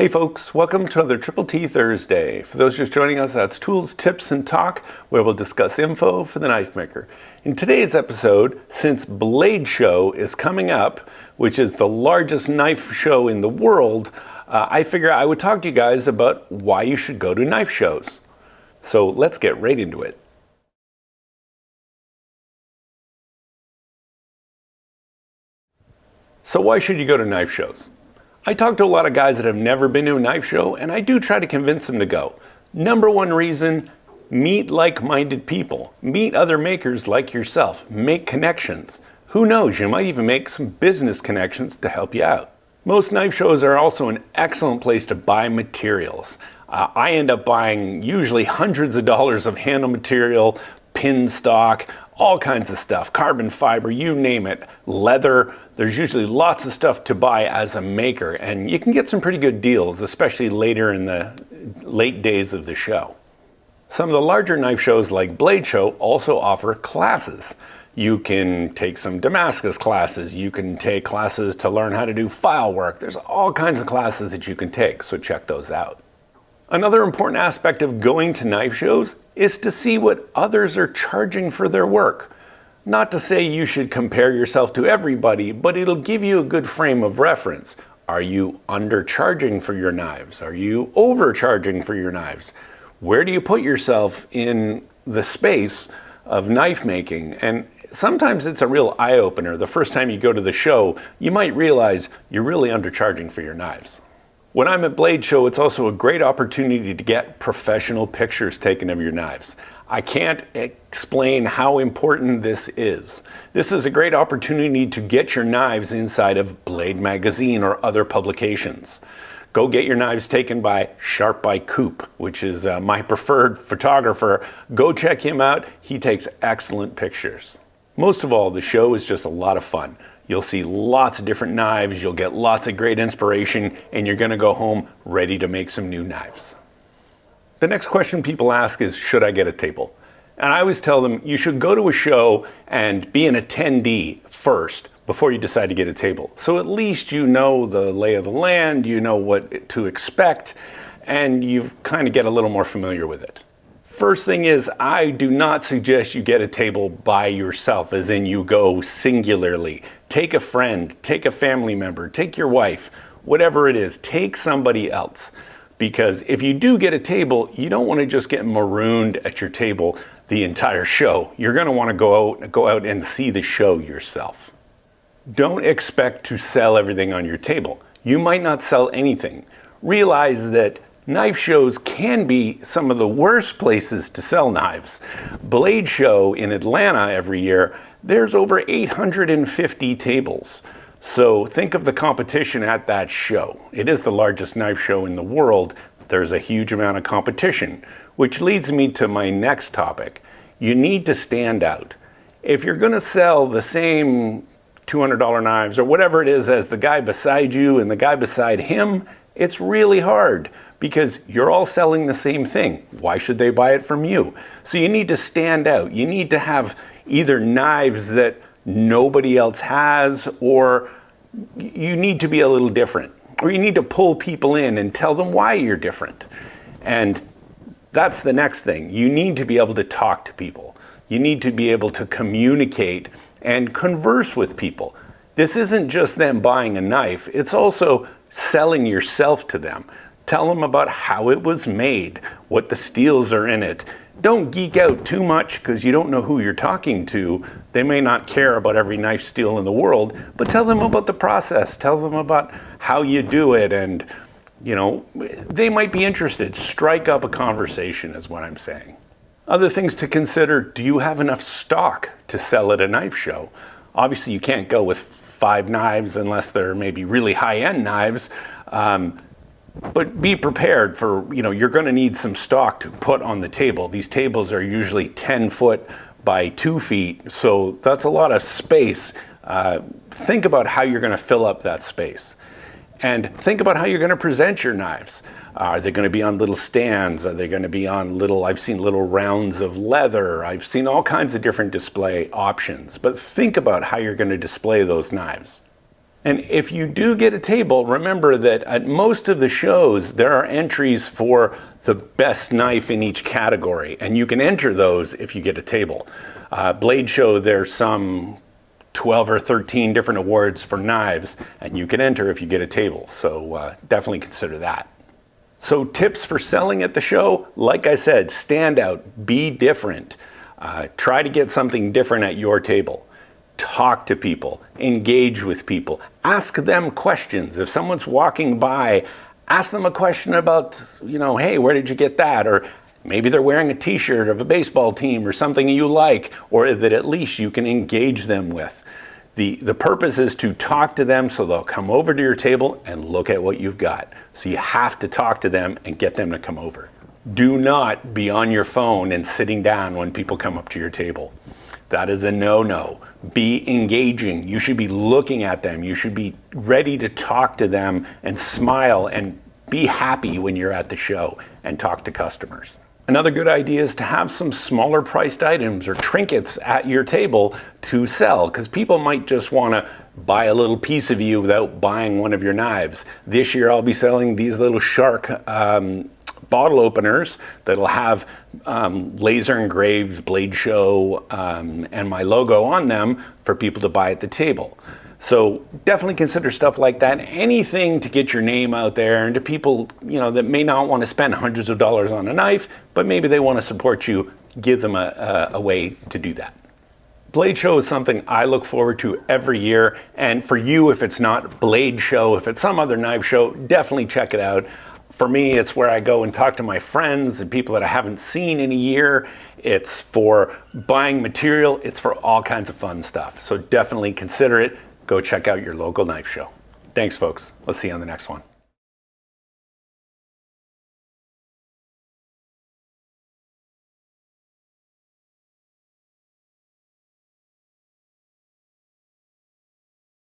Hey folks, welcome to another Triple T Thursday. For those just joining us, that's Tools, Tips, and Talk, where we'll discuss info for the knife maker. In today's episode, since Blade Show is coming up, which is the largest knife show in the world, I figure I would talk to you guys about why you should go to knife shows. So let's get right into it. So why should you go to knife shows? I talk to a lot of guys that have never been to a knife show, and I do try to convince them to go. Number one reason, meet like-minded people. Meet other makers like yourself. Make connections. Who knows, you might even make some business connections to help you out. Most knife shows are also an excellent place to buy materials. I end up buying usually hundreds of dollars of handle material, pin stock, all kinds of stuff, carbon fiber, you name it, leather. There's usually lots of stuff to buy as a maker, and you can get some pretty good deals, especially later in the late days of the show. Some of the larger knife shows like Blade Show also offer classes. You can take some Damascus classes, you can take classes to learn how to do file work. There's all kinds of classes that you can take, so check those out. Another important aspect of going to knife shows is to see what others are charging for their work. Not to say you should compare yourself to everybody, but it'll give you a good frame of reference. Are you undercharging for your knives? Are you overcharging for your knives? Where do you put yourself in the space of knife making? And sometimes it's a real eye-opener. The first time you go to the show, you might realize you're really undercharging for your knives. When I'm at Blade Show, it's also a great opportunity to get professional pictures taken of your knives. I can't explain how important this is. This is a great opportunity to get your knives inside of Blade Magazine or other publications. Go get your knives taken by Sharp by Coop, which is my preferred photographer. Go check him out. He takes excellent pictures. Most of all, the show is just a lot of fun. You'll see lots of different knives, you'll get lots of great inspiration, and you're gonna go home ready to make some new knives. The next question people ask is, should I get a table? And I always tell them, you should go to a show and be an attendee first before you decide to get a table. So at least you know the lay of the land, you know what to expect, and you kind of get a little more familiar with it. First thing is, I do not suggest you get a table by yourself, as in you go singularly. Take a friend, take a family member, take your wife, whatever it is, take somebody else. Because if you do get a table, you don't want to just get marooned at your table the entire show. You're going to want to go out and see the show yourself. Don't expect to sell everything on your table. You might not sell anything. Realize that knife shows can be some of the worst places to sell knives. Blade Show in Atlanta every year, there's over 850 tables. So think of the competition at that show. It is the largest knife show in the world. There's a huge amount of competition, which leads me to my next topic. You need to stand out. If you're gonna sell the same $200 knives or whatever it is as the guy beside you and the guy beside him, it's really hard because you're all selling the same thing. Why should they buy it from you? So you need to stand out. You need to have either knives that nobody else has, or you need to be a little different, or you need to pull people in and tell them why you're different. And that's the next thing. You need to be able to talk to people. You need to be able to communicate and converse with people. This isn't just them buying a knife, it's also selling yourself to them. Tell them about how it was made, what the steels are in it. Don't geek out too much because you don't know who you're talking to. They may not care about every knife steel in the world, but tell them about the process. Tell them about how you do it, and they might be interested. Strike up a conversation is what I'm saying. Other things to consider: do you have enough stock to sell at a knife show? Obviously you can't go with 5 knives unless they're maybe really high-end knives. But be prepared for, you're going to need some stock to put on the table. These tables are usually 10 foot by 2 feet, so that's a lot of space. Think about how you're going to fill up that space. And think about how you're going to present your knives. Are they going to be on little stands? Are they going to be on I've seen little rounds of leather. I've seen all kinds of different display options. But think about how you're going to display those knives. And if you do get a table, remember that at most of the shows, there are entries for the best knife in each category, and you can enter those if you get a table. Blade Show, there's some 12 or 13 different awards for knives, and you can enter if you get a table. So definitely consider that. So tips for selling at the show, like I said, stand out, be different. Try to get something different at your table. Talk to people, engage with people, ask them questions. If someone's walking by, ask them a question about, hey, where did you get that? Or maybe they're wearing a t-shirt of a baseball team or something you like, or that at least you can engage them with. The purpose is to talk to them so they'll come over to your table and look at what you've got. So you have to talk to them and get them to come over. Do not be on your phone and sitting down when people come up to your table. That is a no-no. Be engaging. You should be looking at them. You should be ready to talk to them and smile and be happy when you're at the show and talk to customers. Another good idea is to have some smaller priced items or trinkets at your table to sell, because people might just want to buy a little piece of you without buying one of your knives. This year I'll be selling these little shark bottle openers that'll have laser engraved Blade Show and my logo on them for people to buy at the table. So definitely consider stuff like that. Anything to get your name out there and to people that may not want to spend hundreds of dollars on a knife, but maybe they want to support you. Give them a way to do that. Blade Show is something I look forward to every year. And for you, if it's not Blade Show, if it's some other knife show, definitely check it out. For me, it's where I go and talk to my friends and people that I haven't seen in a year. It's for buying material. It's for all kinds of fun stuff. So definitely consider it. Go check out your local knife show. Thanks, folks. Let's see you on the next one.